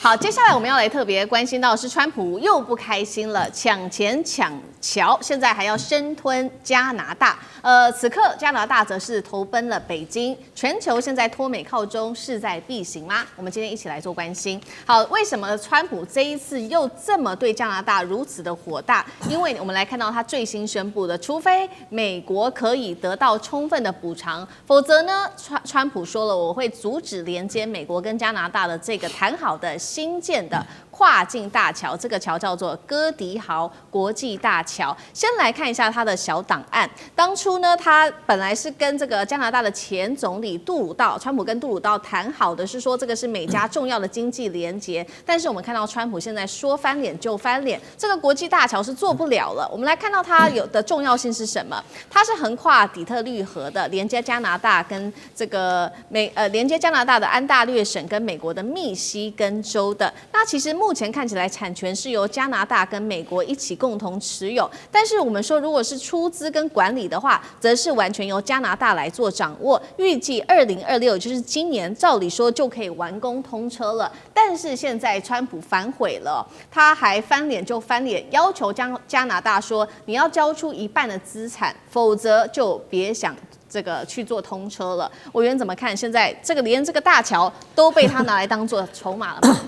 好，接下来我们要来特别关心到是川普又不开心了，抢钱抢桥，现在还要生吞加拿大。此刻加拿大则是投奔了北京，全球现在脱美靠中，势在必行吗？我们今天一起来做关心。好，为什么川普这一次又这么对加拿大如此的火大？因为我们来看到他最新宣布的，除非美国可以得到充分的补偿，否则呢，川普说了，我会阻止连接美国跟加拿大的这个谈好的新建的跨境大桥，这个桥叫做哥迪豪国际大桥。先来看一下他的小档案。当初呢，他本来是跟这个加拿大的前总理杜鲁道，川普跟杜鲁道谈好的是说这个是美加重要的经济连结，但是我们看到川普现在说翻脸就翻脸，这个国际大桥是做不了了。我们来看到它有的重要性是什么？它是横跨底特律河的，连接加拿大跟这个连接加拿大的安大略省跟美国的密西根州的。那其实目前看起来产权是由加拿大跟美国一起共同持有，但是我们说如果是出资跟管理的话，则是完全由加拿大来做掌握。预计2026，也就是今年，照理说就可以完工通车了。但是现在川普反悔了，他还翻脸就翻脸，要求加拿大说你要交出一半的资产，否则就别想这个去做通车了。委员怎么看？现在这个连这个大桥都被他拿来当做筹码了吗？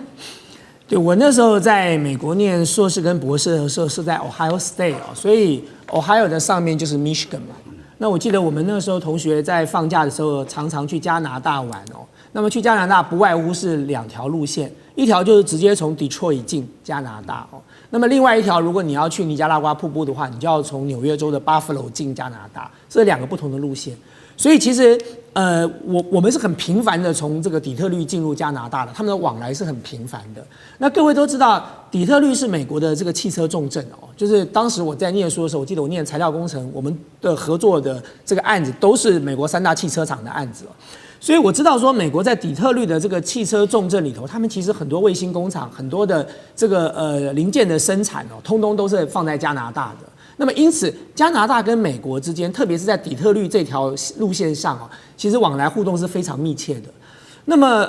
对，我那时候在美国念硕士跟博士的时候是在 Ohio State 哦，所以 Ohio 的上面就是 Michigan 嘛。那我记得我们那时候同学在放假的时候常常去加拿大玩哦。那么去加拿大不外乎是2条路线，一条就是直接从 Detroit 进加拿大哦。那么另外一条，如果你要去尼加拉瓜瀑布的话，你就要从纽约州的 Buffalo 进加拿大，这2个不同的路线。所以其实我们是很频繁的从这个底特律进入加拿大的，他们的往来是很频繁的。那各位都知道，底特律是美国的这个汽车重镇哦，就是当时我在念书的时候，我记得我念材料工程，我们的合作的这个案子都是美国3大汽车厂的案子哦。所以我知道说，美国在底特律的这个汽车重镇里头，他们其实很多卫星工厂、很多的这个零件的生产哦，通通都是放在加拿大的。那么因此，加拿大跟美国之间，特别是在底特律这条路线上哦，其实往来互动是非常密切的。那么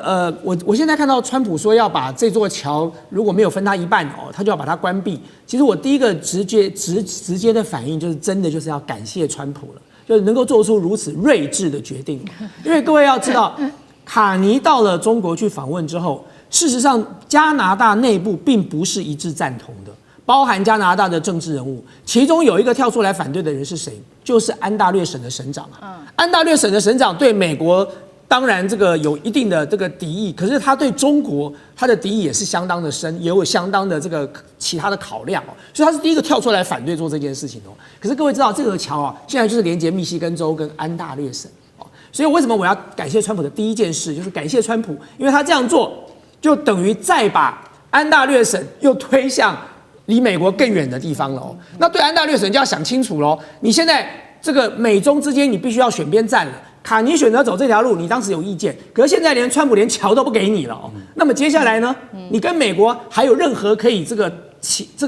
我现在看到川普说要把这座桥如果没有分他一半哦，他就要把它关闭。其实我第一个直接的反应就是真的就是要感谢川普了。就是能够做出如此睿智的决定，因为各位要知道，卡尼到了中国去访问之后，事实上加拿大内部并不是一致赞同的，包含加拿大的政治人物，其中有一个跳出来反对的人是谁？就是安大略省的省长啊。安大略省的省长对美国当然这个有一定的这个敌意，可是他对中国他的敌意也是相当的深，也有相当的这个其他的考量哦，所以他是第一个跳出来反对做这件事情哦。可是各位知道这个桥啊，现在就是连接密西根州跟安大略省哦，所以为什么我要感谢川普的第一件事就是感谢川普，因为他这样做就等于再把安大略省又推向离美国更远的地方了哦。那对安大略省就要想清楚喽，你现在这个美中之间你必须要选边站了。卡尼选择走这条路，你当时有意见，可是现在连川普连桥都不给你了哦。那么接下来呢？你跟美国还有任何可以这个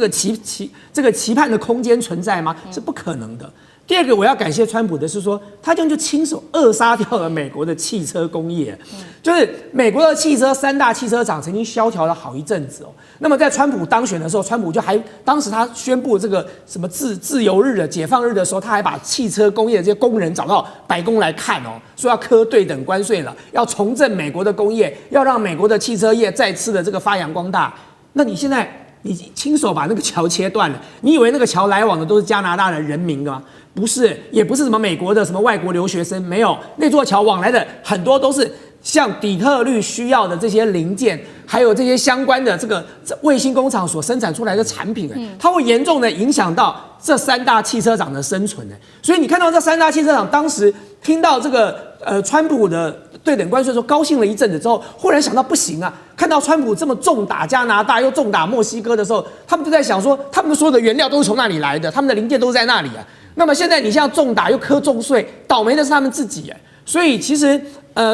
期盼的空间存在吗？是不可能的。第二个我要感谢川普的是说，他这样就亲手扼杀掉了美国的汽车工业，就是美国的汽车3大汽车厂曾经萧条了好一阵子哦。那么在川普当选的时候，川普就还当时他宣布这个什么自由日的解放日的时候，他还把汽车工业的这些工人找到白宫来看哦，说要课对等关税了，要重振美国的工业，要让美国的汽车业再次的这个发扬光大。那你现在你亲手把那个桥切断了，你以为那个桥来往的都是加拿大的人民吗？不是，也不是什么美国的什么外国留学生，没有，那座桥往来的很多都是像底特律需要的这些零件，还有这些相关的这个卫星工厂所生产出来的产品，它会严重的影响到这3大汽车厂的生存。所以你看到这3大汽车厂当时听到这个川普的对等关税的时候，高兴了一阵子之后，忽然想到不行啊！看到川普这么重打加拿大又重打墨西哥的时候，他们就在想说，他们所有的原料都是从那里来的，他们的零件都是在那里啊。那么现在你现在重打又课重税，倒霉的是他们自己所以其实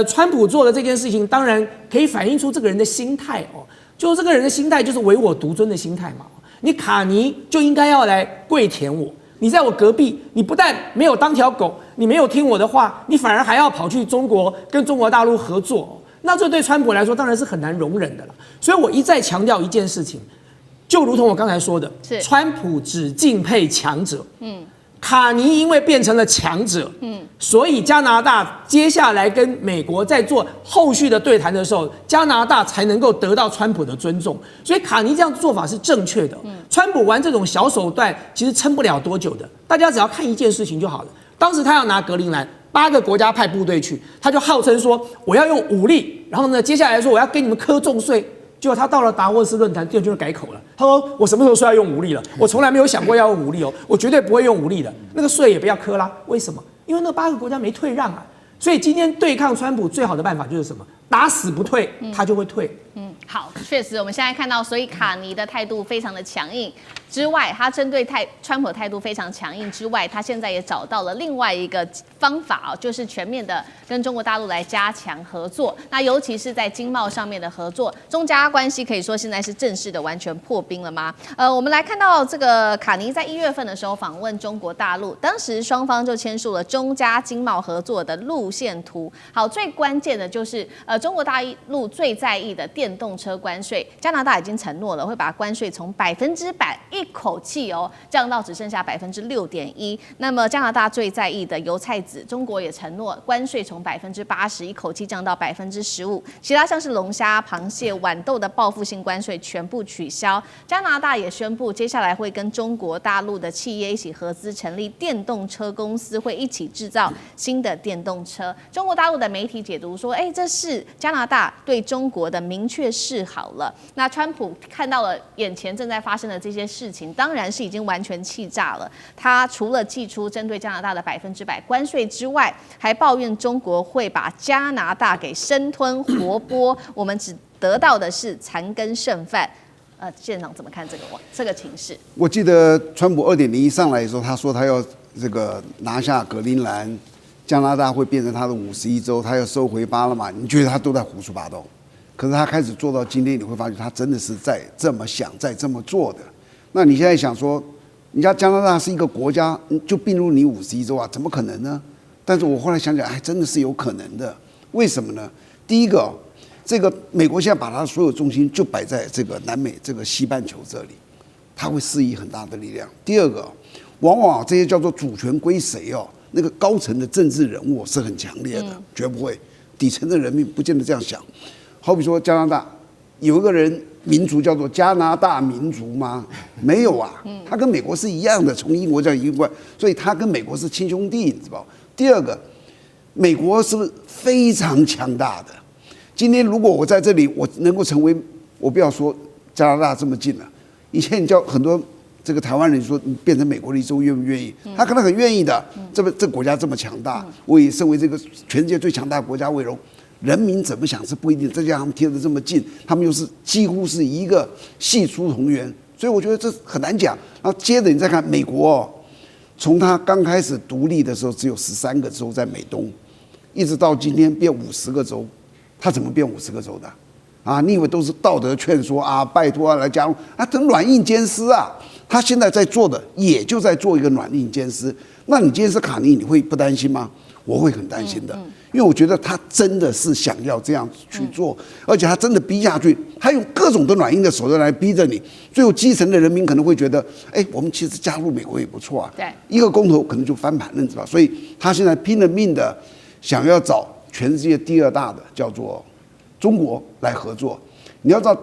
川普做的这件事情，当然可以反映出这个人的心态哦，就这个人的心态就是唯我独尊的心态嘛。你卡尼就应该要来跪舔我，你在我隔壁，你不但没有当条狗，你没有听我的话，你反而还要跑去中国跟中国大陆合作。那这对川普来说当然是很难容忍的了。所以我一再强调一件事情，就如同我刚才说的，川普只敬佩强者，卡尼因为变成了强者，所以加拿大接下来跟美国在做后续的对谈的时候，加拿大才能够得到川普的尊重。所以卡尼这样做法是正确的。川普玩这种小手段，其实撑不了多久的。大家只要看一件事情就好了。当时他要拿格陵兰，8个国家派部队去，他就号称说我要用武力，然后呢，接下来说我要给你们课重税。结果他到了达沃斯论坛，第二就改口了。他说：“我什么时候说要用武力了？我从来没有想过要用武力哦，我绝对不会用武力的。那个税也不要课啦。为什么？因为那8个国家没退让啊。所以今天对抗川普最好的办法就是什么？打死不退，他就会退。好，确实，我们现在看到，所以卡尼的态度非常的强硬之外，他针对川普的态度非常强硬之外，他现在也找到了另外一个方法就是全面的跟中国大陆来加强合作。那尤其是在经贸上面的合作，中加关系可以说现在是正式的完全破冰了吗？我们来看到这个卡尼在1月份的时候访问中国大陆，当时双方就签署了中加经贸合作的路线图。好，最关键的就是中国大陆最在意的电动车关税，加拿大已经承诺了会把关税从100%一口气降到只剩下6.1%。那么加拿大最在意的油菜籽，中国也承诺关税从80%一口气降到15%。其他像是龙虾、螃蟹、豌豆的报复性关税全部取消。加拿大也宣布，接下来会跟中国大陆的企业一起合资成立电动车公司，会一起制造新的电动车。中国大陆的媒体解读说，这是加拿大对中国的明确示好了。那川普看到了眼前正在发生的这些事情，当然是已经完全气炸了。他除了祭出针对加拿大的100%关税之外，还抱怨中国会把加拿大给生吞活剥，我们只得到的是残羹剩饭。县长怎么看这个情势？我记得川普2.0上来的时候，他说他要这个拿下格陵兰，加拿大会变成他的51州，他要收回巴拿马。你觉得他都在胡说八道？可是他开始做到今天，你会发现他真的是在这么想，在这么做的。那你现在想说，人家加拿大是一个国家，就并入你51州啊？怎么可能呢？但是我后来想想，真的是有可能的。为什么呢？第一个，这个美国现在把它所有重心就摆在这个南美这个西半球这里，它会施以很大的力量。第二个，往往这些叫做主权归谁那个高层的政治人物是很强烈的，绝不会。底层的人民不见得这样想。好比说加拿大有一个人民族叫做加拿大民族吗？没有啊，他跟美国是一样的，从英国这样移过来，所以他跟美国是亲兄弟，你知道？第二个，美国是不是非常强大的？今天如果我在这里，我能够成为，我不要说加拿大这么近了，以前你叫很多这个台湾人说你变成美国的一州愿不愿意？他可能很愿意的。这个国家这么强大，我以身为这个全世界最强大的国家为荣。人民怎么想是不一定，再加上他们贴得这么近，他们又是几乎是一个系出同源，所以我觉得这很难讲。然后接着你再看美国从他刚开始独立的时候只有13个州在美东，一直到今天变50个州，他怎么变50个州的？你以为都是道德劝说拜托来加入等软硬兼施啊？他现在在做的也就在做一个软硬兼施。那你今天是卡尼，你会不担心吗？我会很担心的，因为我觉得他真的是想要这样去做，而且他真的逼下去，他用各种的软硬的手段来逼着你。最后基层的人民可能会觉得，我们其实加入美国也不错啊。对，一个公投可能就翻盘了，你知道吧？所以他现在拼了命的想要找全世界第2大的叫做中国来合作。你要知道，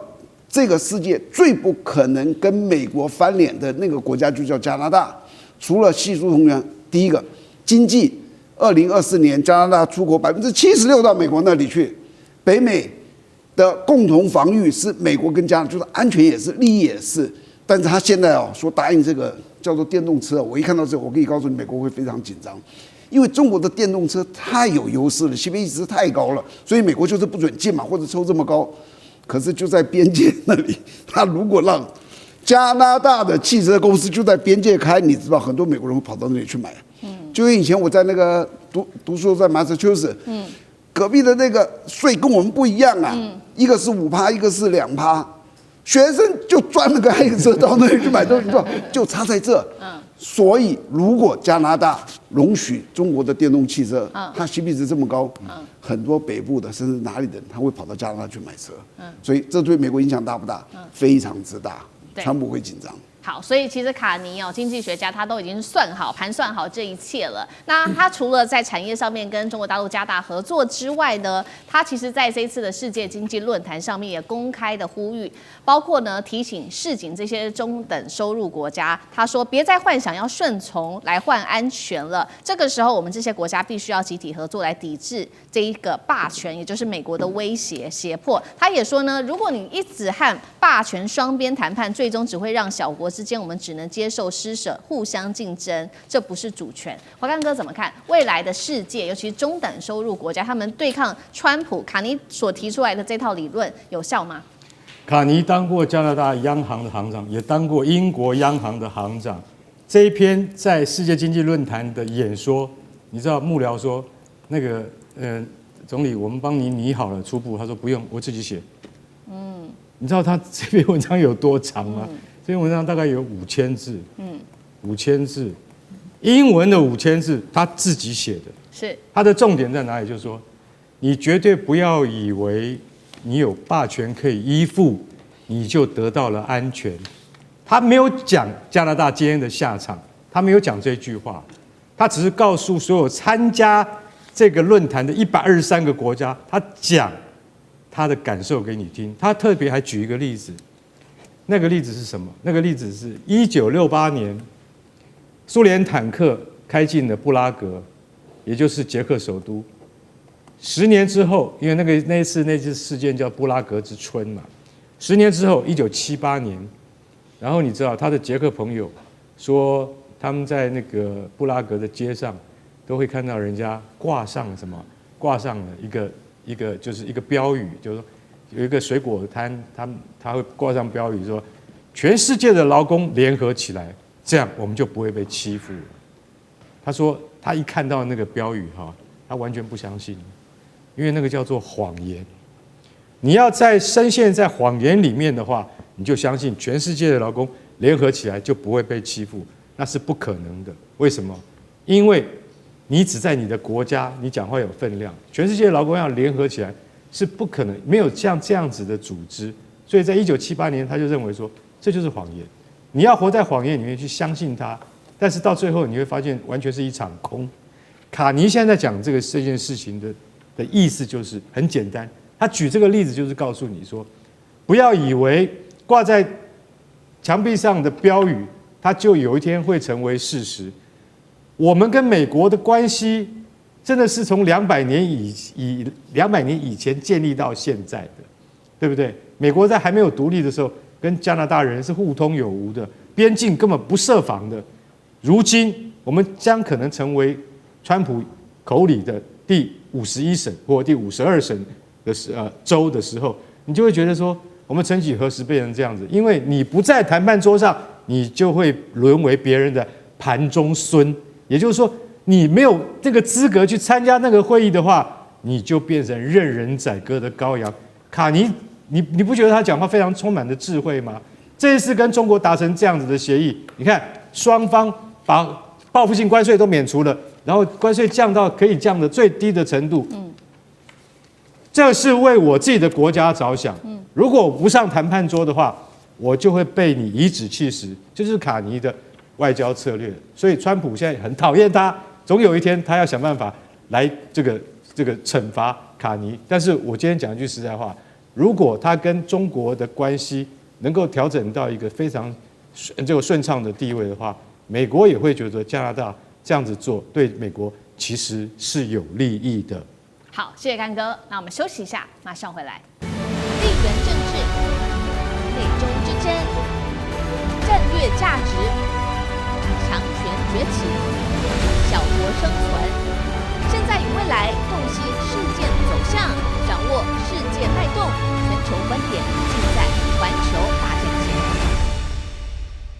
这个世界最不可能跟美国翻脸的那个国家就叫加拿大。除了系出同源，第一个经济，2024年加拿大出口76%到美国那里去。北美的共同防御是美国跟加拿大，就是安全也是，利益也是。但是他现在说答应这个叫做电动车，我一看到这个，我可以告诉你，美国会非常紧张，因为中国的电动车太有优势了，CPI值太高了，所以美国就是不准进嘛，或者抽这么高。可是就在边界那里，他如果让加拿大的汽车公司就在边界开，你知道很多美国人会跑到那里去买。就因为以前我在那个读书在马萨诸塞，隔壁的那个税跟我们不一样啊，一个是5%，一个是2%，学生就钻了个黑车到那里去买东西，就差在这。所以如果加拿大容许中国的电动汽车，它 CP 值这么高，很多北部的甚至哪里的人他会跑到加拿大去买车，所以这对美国影响大不大？非常之大，川普会紧张。好，所以其实卡尼经济学家他都已经盘算好这一切了。那他除了在产业上面跟中国大陆加大合作之外呢，他其实在这一次的世界经济论坛上面也公开的呼吁，包括呢提醒示警这些中等收入国家，他说别再幻想要顺从来换安全了，这个时候我们这些国家必须要集体合作来抵制这一个霸权，也就是美国的威胁胁迫。他也说呢，如果你一直和霸权双边谈判，最终只会让小国之间我们只能接受施舍，互相竞争，这不是主权。华干哥怎么看未来的世界，尤其是中等收入国家，他们对抗川普卡尼所提出来的这套理论有效吗？卡尼当过加拿大央行的行长，也当过英国央行的行长。这一篇在世界经济论坛的演说，你知道幕僚说那个总理，我们帮你拟好了初步，他说不用，我自己写。你知道他这篇文章有多长吗？这篇文章大概有5000字，5000字，英文的5000字，他自己写的。是他的重点在哪里？就是说，你绝对不要以为你有霸权可以依附，你就得到了安全。他没有讲加拿大今天的下场，他没有讲这句话，他只是告诉所有参加这个论坛的123个国家，他讲他的感受给你听。他特别还举一个例子，那个例子是什么？那个例子是1968年，苏联坦克开进了布拉格，也就是捷克首都。10年之后，因为那次事件叫布拉格之春嘛。10年之后，1978年，然后你知道他的捷克朋友说，他们在那个布拉格的街上都会看到人家挂上了一个就是一个标语，就是说有一个水果摊，他会挂上标语说，全世界的劳工联合起来，这样我们就不会被欺负了。他说他一看到那个标语他完全不相信，因为那个叫做谎言。你要深陷在谎言里面的话，你就相信全世界的劳工联合起来就不会被欺负，那是不可能的。为什么？因为你只在你的国家，你讲话有分量，全世界的劳工要联合起来是不可能，没有像这样子的组织。所以在1978年，他就认为说这就是谎言，你要活在谎言里面去相信它，但是到最后你会发现完全是一场空。卡尼现在讲这件事情的意思就是很简单，他举这个例子就是告诉你说，不要以为挂在墙壁上的标语，它就有一天会成为事实。我们跟美国的关系真的是从200年以前建立到现在的，对不对？美国在还没有独立的时候，跟加拿大人是互通有无的，边境根本不设防的。如今我们将可能成为川普口里的第51省或第52省的州的时候，你就会觉得说，我们曾几何时变成这样子？因为你不在谈判桌上，你就会沦为别人的盘中孙。也就是说，你没有这个资格去参加那个会议的话，你就变成任人宰割的羔羊。卡尼，你不觉得他讲话非常充满的智慧吗？这一次跟中国达成这样子的协议，你看双方把报复性关税都免除了，然后关税降到可以降的最低的程度。这是为我自己的国家着想。如果我不上谈判桌的话，我就会被你颐指气使，这就是卡尼的外交策略。所以川普现在很讨厌他，总有一天他要想办法来这个惩罚卡尼。但是我今天讲一句实在话，如果他跟中国的关系能够调整到一个非常顺畅的地位的话，美国也会觉得加拿大这样子做对美国其实是有利益的。好，谢谢干哥。那我们休息一下，马上回来。地缘政治、美中之争、战略价值、强权崛起、小国生存，现在与未来。